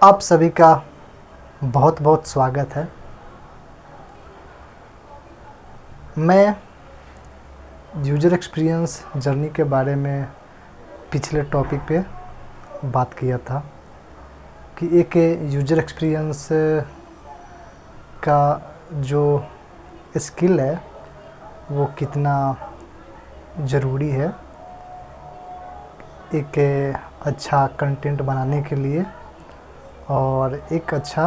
आप सभी का बहुत बहुत स्वागत है। मैं यूज़र एक्सपीरियंस जर्नी के बारे में पिछले टॉपिक पे बात किया था कि एक यूज़र एक्सपीरियंस का जो स्किल है वो कितना ज़रूरी है एक अच्छा कंटेंट बनाने के लिए और एक अच्छा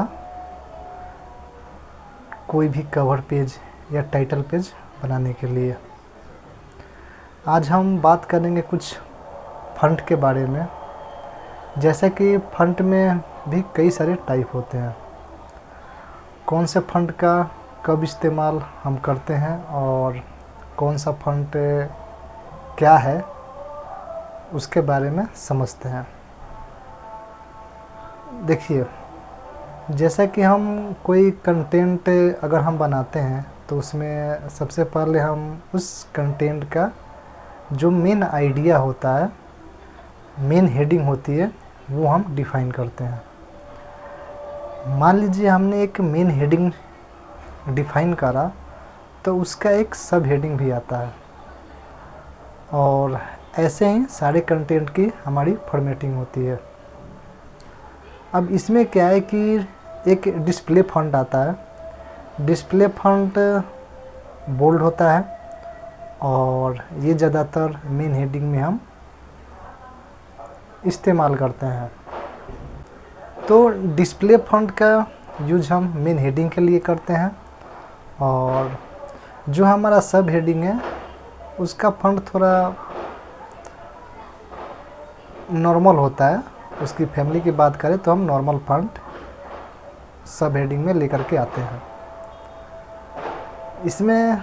कोई भी कवर पेज या टाइटल पेज बनाने के लिए। आज हम बात करेंगे कुछ फ़ॉन्ट के बारे में। जैसे कि फ़ॉन्ट में भी कई सारे टाइप होते हैं, कौन से फ़ॉन्ट का कब इस्तेमाल हम करते हैं और कौन सा फ़ॉन्ट क्या है उसके बारे में समझते हैं। देखिए, जैसा कि हम कोई कंटेंट अगर हम बनाते हैं तो उसमें सबसे पहले हम उस कंटेंट का जो मेन आइडिया होता है, मेन हेडिंग होती है, वो हम डिफ़ाइन करते हैं। मान लीजिए हमने एक मेन हेडिंग डिफ़ाइन करा तो उसका एक सब हेडिंग भी आता है और ऐसे ही सारे कंटेंट की हमारी फॉर्मेटिंग होती है। अब इसमें क्या है कि एक डिस्प्ले फ़ॉन्ट आता है। डिस्प्ले फ़ॉन्ट बोल्ड होता है और ये ज़्यादातर मेन हेडिंग में हम इस्तेमाल करते हैं। तो डिस्प्ले फ़ॉन्ट का यूज हम मेन हेडिंग के लिए करते हैं और जो हमारा सब हेडिंग है उसका फ़ॉन्ट थोड़ा नॉर्मल होता है। उसकी फैमिली की बात करें तो हम नॉर्मल फ़ॉन्ट सब हेडिंग में लेकर के आते हैं। इसमें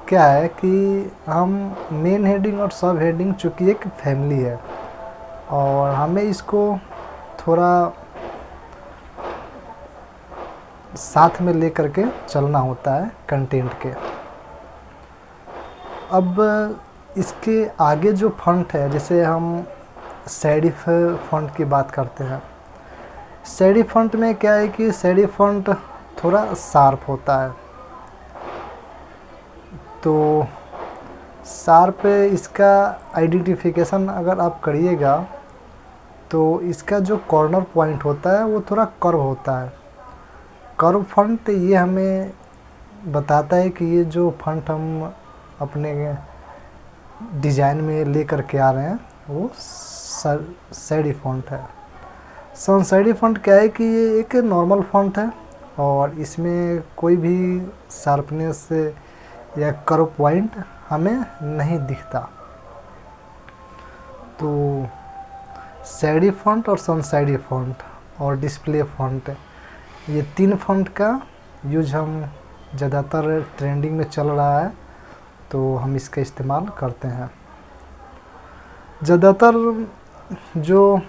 क्या है कि हम मेन हेडिंग और सब हेडिंग चूँकि एक फैमिली है और हमें इसको थोड़ा साथ में लेकर के चलना होता है कंटेंट के। अब इसके आगे जो फ़ॉन्ट है, जैसे हम सेरिफ फ़ॉन्ट की बात करते हैं। सेरिफ फ़ॉन्ट में क्या है कि सेरिफ फ़ॉन्ट थोड़ा शार्प होता है, तो शार्प इसका आइडेंटिफिकेशन अगर आप करिएगा तो इसका जो कॉर्नर पॉइंट होता है वो थोड़ा कर्व होता है। कर्व फ़ॉन्ट ये हमें बताता है कि ये जो फ़ॉन्ट हम अपने डिज़ाइन में ले कर के आ रहे हैं वो सेरिफ फ़ॉन्ट है। sans serif फ़ॉन्ट क्या है कि ये एक नॉर्मल फ़ॉन्ट है और इसमें कोई भी शार्पनेस या कर्व पॉइंट हमें नहीं दिखता। तो सेरिफ फ़ॉन्ट और sans serif फ़ॉन्ट और डिस्प्ले फ़ॉन्ट, ये तीन फ़ॉन्ट का यूज हम ज़्यादातर ट्रेंडिंग में चल रहा है तो हम इसका इस्तेमाल करते हैं। ज़्यादातर जो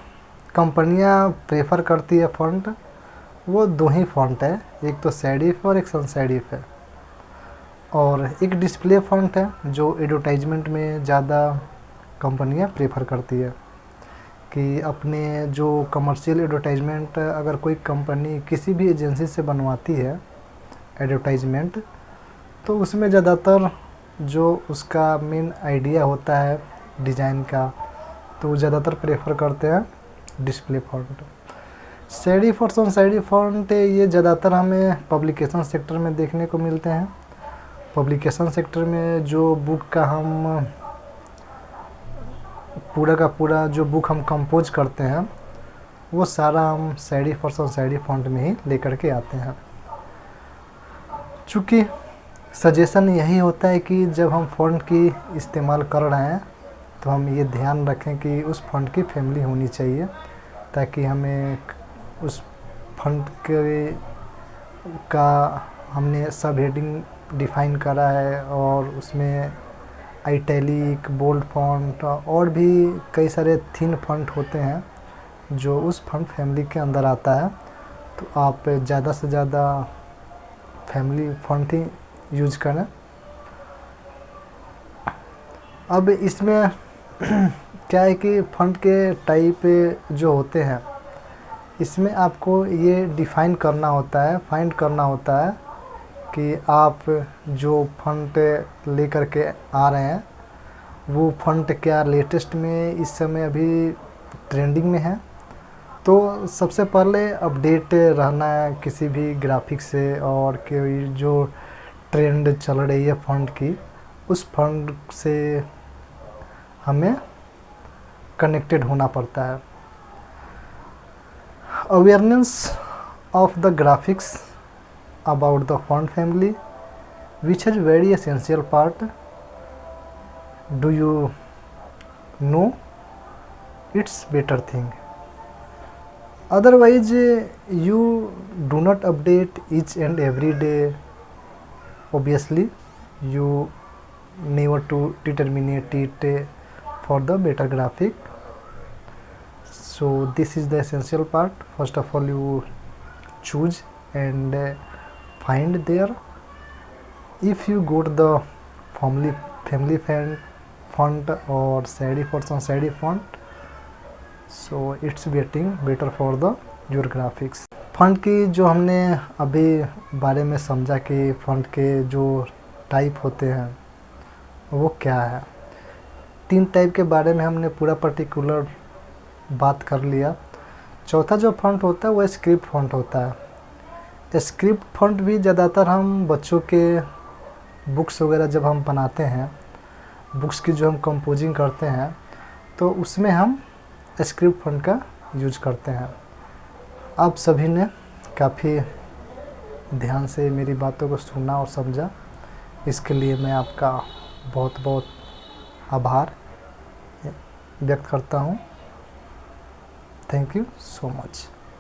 कंपनियां प्रेफर करती है फ़ॉन्ट वो दो ही फ़ॉन्ट है, एक तो सेरिफ और एक sans serif है। और एक डिस्प्ले फ़ॉन्ट है जो एडवर्टाइजमेंट में ज़्यादा कंपनियां प्रेफर करती है कि अपने जो कमर्शियल एडवर्टाइजमेंट अगर कोई कंपनी किसी भी एजेंसी से बनवाती है एडवर्टाइजमेंट, तो उसमें ज़्यादातर जो उसका मेन आइडिया होता है डिज़ाइन का, तो ज़्यादातर प्रेफर करते हैं डिस्प्ले फ़ॉन्ट। सेरिफ और sans serif फ़ॉन्ट ये ज़्यादातर हमें पब्लिकेशन सेक्टर में देखने को मिलते हैं। पब्लिकेशन सेक्टर में जो बुक का हम पूरा का पूरा जो बुक हम कंपोज करते हैं वो सारा हम सेरिफ और sans serif फ़ॉन्ट में ही लेकर के आते हैं। चूँकि सजेशन यही होता है कि जब हम फ़ॉन्ट की इस्तेमाल कर रहे हैं तो हम ये ध्यान रखें कि उस फ़ॉन्ट की फैमिली होनी चाहिए, ताकि हमें उस फ़ॉन्ट के का हमने सब हेडिंग डिफ़ाइन करा है और उसमें आइटैलिक, बोल्ड फ़ॉन्ट और भी कई सारे थिन फ़ॉन्ट होते हैं जो उस फ़ॉन्ट फैमिली के अंदर आता है। तो आप ज़्यादा से ज़्यादा फैमिली फ़ॉन्ट ही यूज करें। अब इसमें क्या है कि फ़ॉन्ट के टाइप जो होते हैं, इसमें आपको ये डिफ़ाइन करना होता है, फाइंड करना होता है कि आप जो फ़ॉन्ट लेकर के आ रहे हैं वो फ़ॉन्ट क्या लेटेस्ट में इस समय अभी ट्रेंडिंग में है। तो सबसे पहले अपडेट रहना है किसी भी ग्राफिक्स से, और कोई जो ट्रेंड चल रही है फ़ॉन्ट की, उस फ़ॉन्ट से हमें कनेक्टेड होना पड़ता है। Awareness of the graphics about the font family which is very essential part. Do you know? It's better thing. Otherwise you do not update each and every day. Obviously you never to determine it for the better graphic. So this is the essential part. First of all you choose and find there. If you go to the family font or serif or sans serif font, so it's getting better for the your graphics. Font की जो हमने अभी बारे में समझा कि font के जो टाइप होते हैं वो क्या है, 3 टाइप के बारे में हमने पूरा पर्टिकुलर बात कर लिया। चौथा जो फॉन्ट होता है वो स्क्रिप्ट फॉन्ट होता है। स्क्रिप्ट फॉन्ट भी ज़्यादातर हम बच्चों के बुक्स वगैरह जब हम बनाते हैं, बुक्स की जो हम कंपोजिंग करते हैं, तो उसमें हम स्क्रिप्ट फॉन्ट का यूज करते हैं। आप सभी ने काफ़ी ध्यान से मेरी बातों को सुना और समझा, इसके लिए मैं आपका बहुत बहुत आभार व्यक्त करता हूँ। Thank you so much.